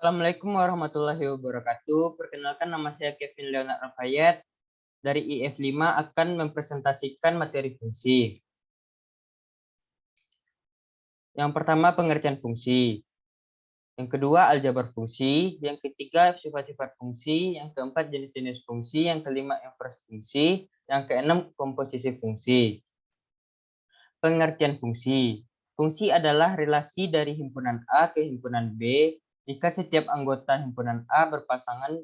Assalamualaikum warahmatullahi wabarakatuh. Perkenalkan, nama saya Kevin Leonard Rafayat dari IF5 akan mempresentasikan materi fungsi. Yang pertama, pengertian fungsi. Yang kedua, aljabar fungsi. Yang ketiga, sifat-sifat fungsi. Yang keempat, jenis-jenis fungsi. Yang kelima, inverse fungsi. Yang keenam, komposisi fungsi. Pengertian fungsi. Fungsi adalah relasi dari himpunan A ke himpunan B jika setiap anggota himpunan A berpasangan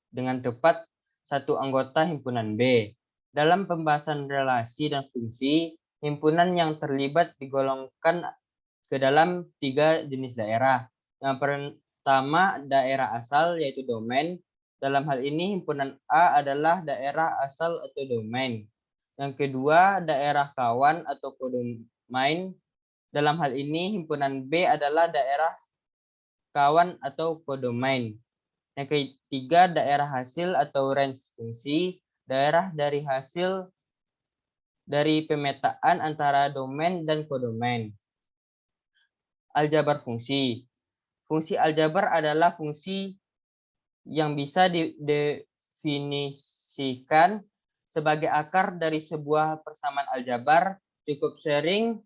dengan tepat satu anggota himpunan B. Dalam pembahasan relasi dan fungsi, himpunan yang terlibat digolongkan ke dalam 3 jenis daerah. Yang pertama, daerah asal, yaitu domain. Dalam hal ini, himpunan A adalah daerah asal atau domain. Yang kedua, daerah kawan atau kodomain. Dalam hal ini, himpunan B adalah daerah kawan atau kodomain. Yang ketiga, daerah hasil atau range fungsi, daerah dari hasil dari pemetaan antara domain dan kodomain. Aljabar fungsi. Fungsi aljabar adalah fungsi yang bisa didefinisikan sebagai akar dari sebuah persamaan aljabar. Cukup sering,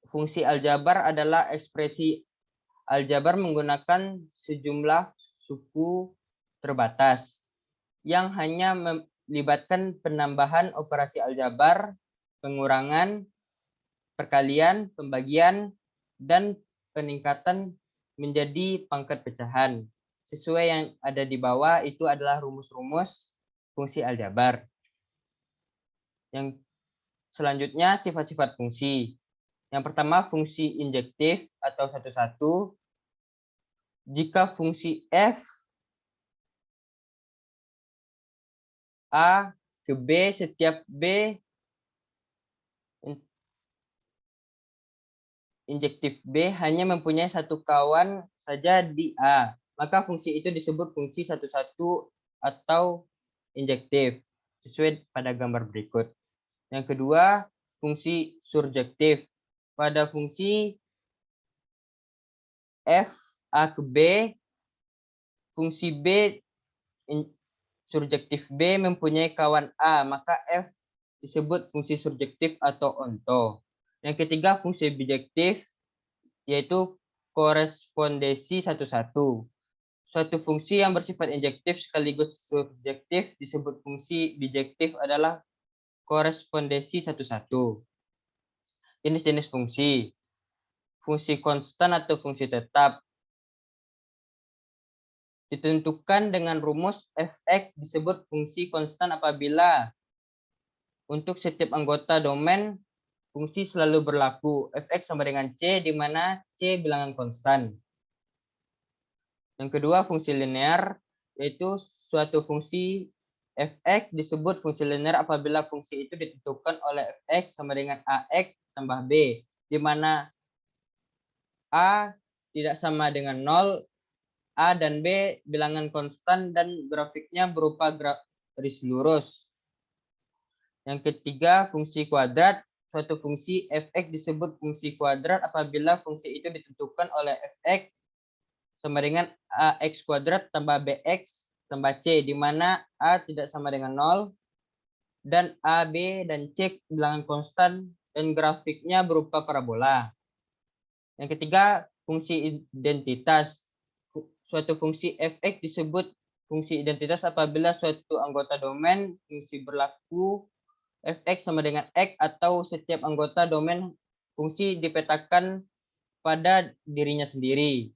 fungsi aljabar adalah ekspresi aljabar menggunakan sejumlah suku terbatas yang hanya melibatkan penambahan operasi aljabar, pengurangan, perkalian, pembagian, dan peningkatan menjadi pangkat pecahan. Sesuai yang ada di bawah itu adalah rumus-rumus fungsi aljabar. Yang selanjutnya, sifat-sifat fungsi. Yang pertama, fungsi injektif atau satu-satu. Jika fungsi f A ke B, setiap B injektif B hanya mempunyai satu kawan saja di A, maka fungsi itu disebut fungsi satu-satu atau injektif, sesuai pada gambar berikut. Yang kedua, fungsi surjektif. Pada fungsi f A ke B, fungsi B surjektif B mempunyai kawan A, maka f disebut fungsi surjektif atau onto. Yang ketiga, fungsi bijektif, yaitu korespondensi satu-satu. Suatu fungsi yang bersifat injektif sekaligus surjektif disebut fungsi bijektif adalah korespondensi satu-satu. Jenis-jenis fungsi. Fungsi konstan atau fungsi tetap ditentukan dengan rumus f(x) disebut fungsi konstan apabila untuk setiap anggota domain fungsi selalu berlaku f(x) sama dengan c, di mana c bilangan konstan. Yang kedua, fungsi linear, yaitu suatu fungsi f(x) disebut fungsi linear apabila fungsi itu ditentukan oleh f(x) sama dengan ax tambah b, di mana a tidak sama dengan 0, a dan b bilangan konstan, dan grafiknya berupa garis lurus. Yang ketiga, fungsi kuadrat. Suatu fungsi f(x) disebut fungsi kuadrat apabila fungsi itu ditentukan oleh f(x) sama dengan ax kuadrat tambah bx tambah c, di mana a tidak sama dengan 0 dan a, b, dan c bilangan konstan dan grafiknya berupa parabola. Yang ketiga, fungsi identitas. Suatu fungsi f(x) disebut fungsi identitas apabila suatu anggota domain fungsi berlaku f(x) sama dengan x atau setiap anggota domain fungsi dipetakan pada dirinya sendiri.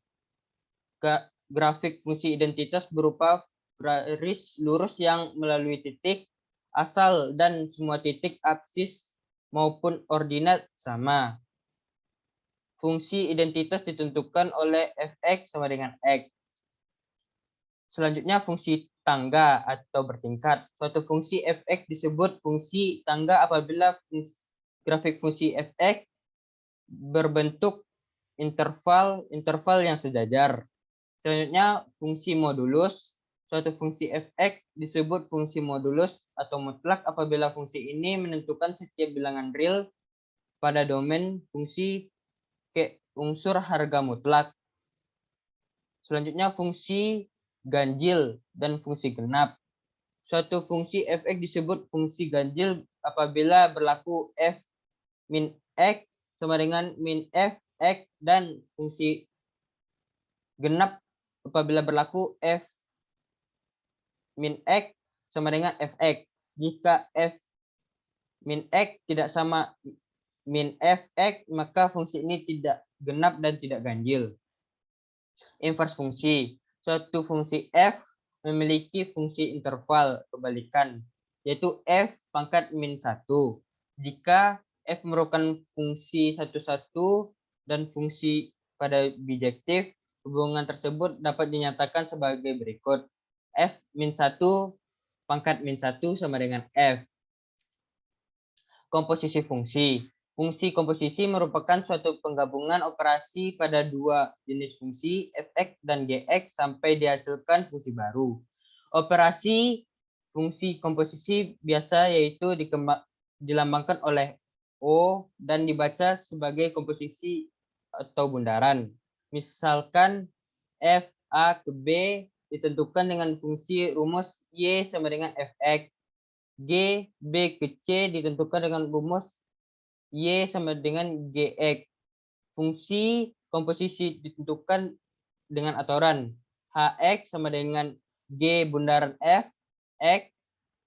Grafik fungsi identitas berupa garis lurus yang melalui titik asal dan semua titik absis maupun ordinat sama. Fungsi identitas ditentukan oleh f(x) sama dengan x. Selanjutnya, fungsi tangga atau bertingkat. Suatu fungsi f(x) disebut fungsi tangga apabila grafik fungsi f(x) berbentuk interval yang sejajar. Selanjutnya, fungsi modulus. Suatu fungsi f(x) disebut fungsi modulus atau mutlak apabila fungsi ini menentukan setiap bilangan real pada domain fungsi ke unsur harga mutlak. Selanjutnya fungsi ganjil dan fungsi genap. Suatu fungsi f(x) disebut fungsi ganjil apabila berlaku f min x sama dengan min f x, dan fungsi genap apabila berlaku f min x sama dengan fx. Jika f min x tidak sama min fx, maka fungsi ini tidak genap dan tidak ganjil. Inverse fungsi. Suatu fungsi f memiliki fungsi interval kebalikan, yaitu f pangkat min 1. Jika f merupakan fungsi satu-satu dan fungsi pada bijektif, hubungan tersebut dapat dinyatakan sebagai berikut. F min 1 pangkat min 1 sama dengan f. Komposisi fungsi. Fungsi komposisi merupakan suatu penggabungan operasi pada dua jenis fungsi fx dan gx sampai dihasilkan fungsi baru. Operasi fungsi komposisi biasa yaitu dilambangkan oleh O dan dibaca sebagai komposisi atau bundaran. Misalkan f a ke b ditentukan dengan fungsi rumus y sama dengan fx. G, B ke C ditentukan dengan rumus Y sama dengan GX. Fungsi komposisi ditentukan dengan aturan HX sama dengan G bundaran F, X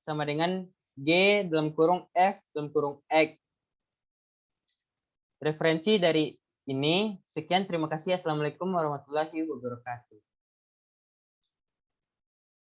sama dengan G dalam kurung F dalam kurung X. Referensi dari ini, sekian, terima kasih. Assalamualaikum warahmatullahi wabarakatuh.